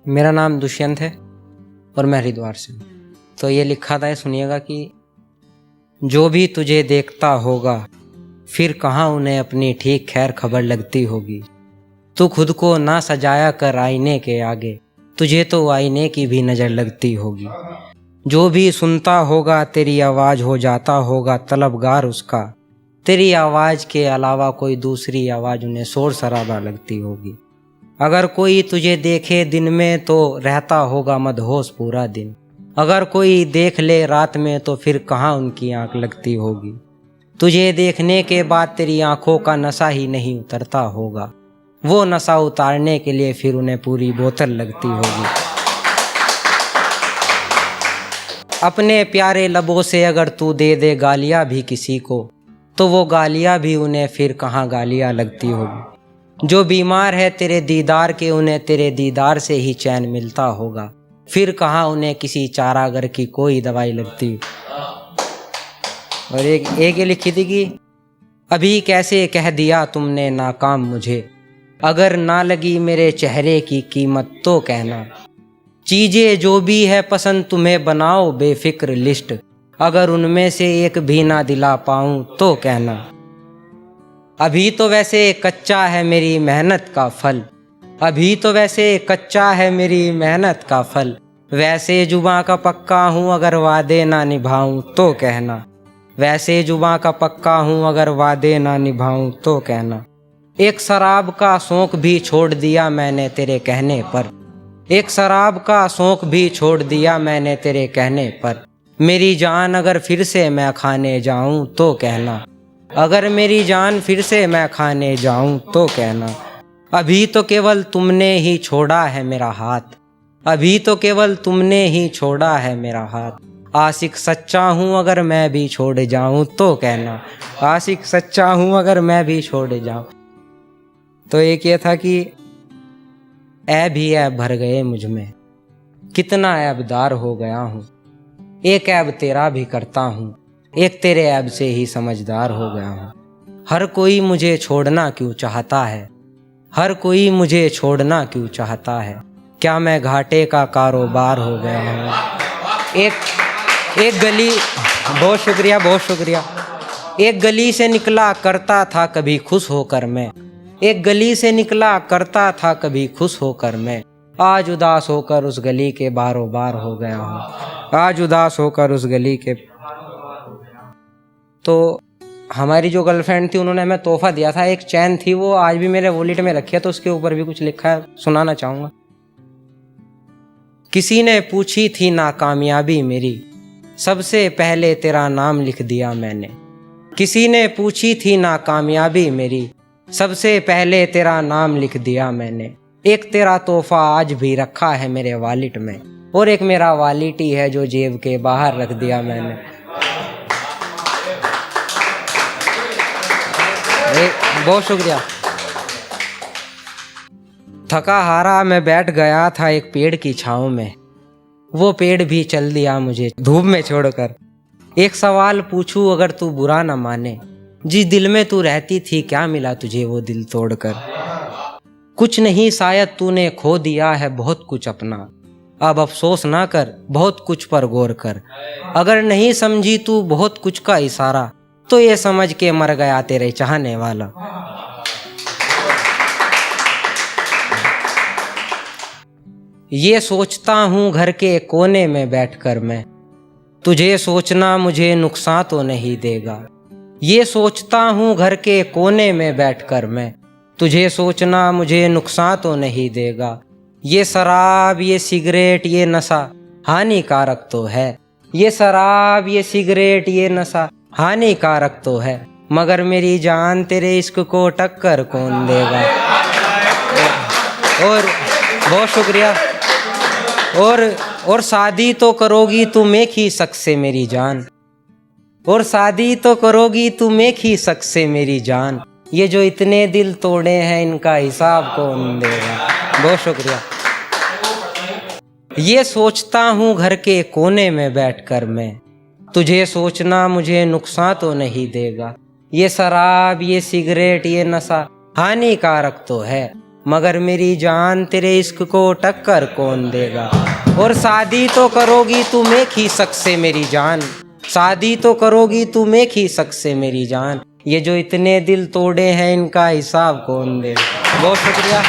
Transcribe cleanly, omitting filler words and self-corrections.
मेरा नाम दुष्यंत है और मैं हरिद्वार से हूँ। तो ये लिखा था, सुनिएगा कि जो भी तुझे देखता होगा फिर कहाँ उन्हें अपनी ठीक खैर खबर लगती होगी। तू खुद को ना सजाया कर आईने के आगे, तुझे तो आईने की भी नज़र लगती होगी। जो भी सुनता होगा तेरी आवाज़ हो जाता होगा तलबगार उसका, तेरी आवाज़ के अलावा कोई दूसरी आवाज़ उन्हें शोर शराबा लगती होगी। अगर कोई तुझे देखे दिन में तो रहता होगा मदहोश पूरा दिन, अगर कोई देख ले रात में तो फिर कहाँ उनकी आंख लगती होगी। तुझे देखने के बाद तेरी आंखों का नशा ही नहीं उतरता होगा, वो नशा उतारने के लिए फिर उन्हें पूरी बोतल लगती होगी। अपने प्यारे लबों से अगर तू दे दे गालियाँ भी किसी को, तो वो गालियाँ भी उन्हें फिर कहाँ गालियाँ लगती होगी। जो बीमार है तेरे दीदार के, उन्हें तेरे दीदार से ही चैन मिलता होगा, फिर कहाँ उन्हें किसी चारागर की कोई दवाई लगती। और एक ये लिखी थी कि अभी कैसे कह दिया तुमने नाकाम मुझे, अगर ना लगी मेरे चेहरे की कीमत तो कहना। चीज़ें जो भी है पसंद तुम्हें बनाओ बेफिक्र लिस्ट, अगर उनमें से एक भी ना दिला पाऊँ तो कहना। अभी तो वैसे कच्चा है मेरी मेहनत का फल, अभी तो वैसे कच्चा है मेरी मेहनत का फल, वैसे जुबां का पक्का हूँ अगर वादे ना निभाऊँ तो कहना। वैसे जुबां का पक्का हूँ अगर वादे ना निभाऊँ तो कहना। एक शराब का शौक़ भी छोड़ दिया मैंने तेरे कहने पर, एक शराब का शौक़ भी छोड़ दिया मैंने तेरे कहने पर। मेरी जान अगर फिर से मैं खाने जाऊँ तो कहना, अगर मेरी जान फिर से मैं खाने जाऊँ तो कहना। अभी तो केवल तुमने ही छोड़ा है मेरा हाथ, अभी तो केवल तुमने ही छोड़ा है मेरा हाथ। आशिक सच्चा हूँ अगर मैं भी छोड़ जाऊँ तो कहना, आशिक सच्चा हूँ अगर मैं भी छोड़ जाऊँ। तो एक ये था कि ऐब ही ऐब भर गए मुझ में, कितना ऐबदार हो गया हूँ। एक ऐब तेरा भी करता हूँ, एक तेरे ऐब से ही समझदार हो गया हूँ। हर कोई मुझे छोड़ना क्यों चाहता है, हर कोई मुझे छोड़ना क्यों चाहता है, क्या मैं घाटे का कारोबार हो गया हूँ। एक गली, बहुत शुक्रिया बहुत शुक्रिया। एक गली से निकला करता था कभी खुश होकर मैं, एक गली से निकला करता था कभी खुश होकर मैं, आज उदास होकर उस गली के बारों बार हो गया हूँ, आज उदास होकर उस गली के। तो हमारी जो गर्लफ्रेंड थी उन्होंने हमें तोहफा दिया था, एक चैन थी, वो आज भी मेरे वॉलेट में रखी है, तो उसके ऊपर भी कुछ लिखा है, सुनाना चाहूँगा। किसी ने पूछी थी नाकामयाबी मेरी, सबसे पहले तेरा नाम लिख दिया मैंने। किसी ने पूछी थी नाकामयाबी मेरी, सबसे पहले तेरा नाम लिख दिया मैंने। एक तेरा तोहफा आज भी रखा है मेरे वॉलेट में, और एक मेरा वॉलेट ही है जो जेब के बाहर रख दिया मैंने। बहुत शुक्रिया। थका हारा मैं बैठ गया था एक पेड़ की छाँव में, वो पेड़ भी चल दिया मुझे धूप में छोड़कर। एक सवाल पूछूं अगर तू बुरा न माने, जिस दिल में तू रहती थी क्या मिला तुझे वो दिल तोड़कर। कुछ नहीं शायद तूने खो दिया है बहुत कुछ अपना, अब अफसोस ना कर बहुत कुछ पर गौर कर। अगर नहीं समझी तू बहुत कुछ का इशारा, तो ये समझ के मर गया तेरे चाहने वाला। ये सोचता हूँ घर के कोने में बैठकर मैं, तुझे सोचना मुझे नुकसान तो नहीं देगा। ये सोचता हूँ घर के कोने में बैठकर मैं, तुझे सोचना मुझे नुकसान तो नहीं देगा। ये शराब ये सिगरेट ये नशा हानिकारक तो है, ये शराब ये सिगरेट ये नशा हानिकारक तो है, मगर मेरी जान तेरे इश्क को टक्कर कौन देगा। और बहुत शुक्रिया। और शादी तो करोगी तुम एक ही शख्स से मेरी जान, और शादी तो करोगी तुम एक ही शख्स से मेरी जान, ये जो इतने दिल तोड़े हैं इनका हिसाब कौन देगा। बहुत शुक्रिया। ये सोचता हूँ घर के कोने में बैठकर मैं, तुझे सोचना मुझे नुकसान तो नहीं देगा। ये शराब ये सिगरेट ये नशा हानिकारक तो है, मगर मेरी जान तेरे इश्क को टक्कर कौन देगा। और शादी तो करोगी तुम एक ही शख्स से मेरी जान, शादी तो करोगी तुम एक ही शख्स से मेरी जान। ये जो इतने दिल तोड़े हैं इनका हिसाब कौन देगा। बहुत शुक्रिया।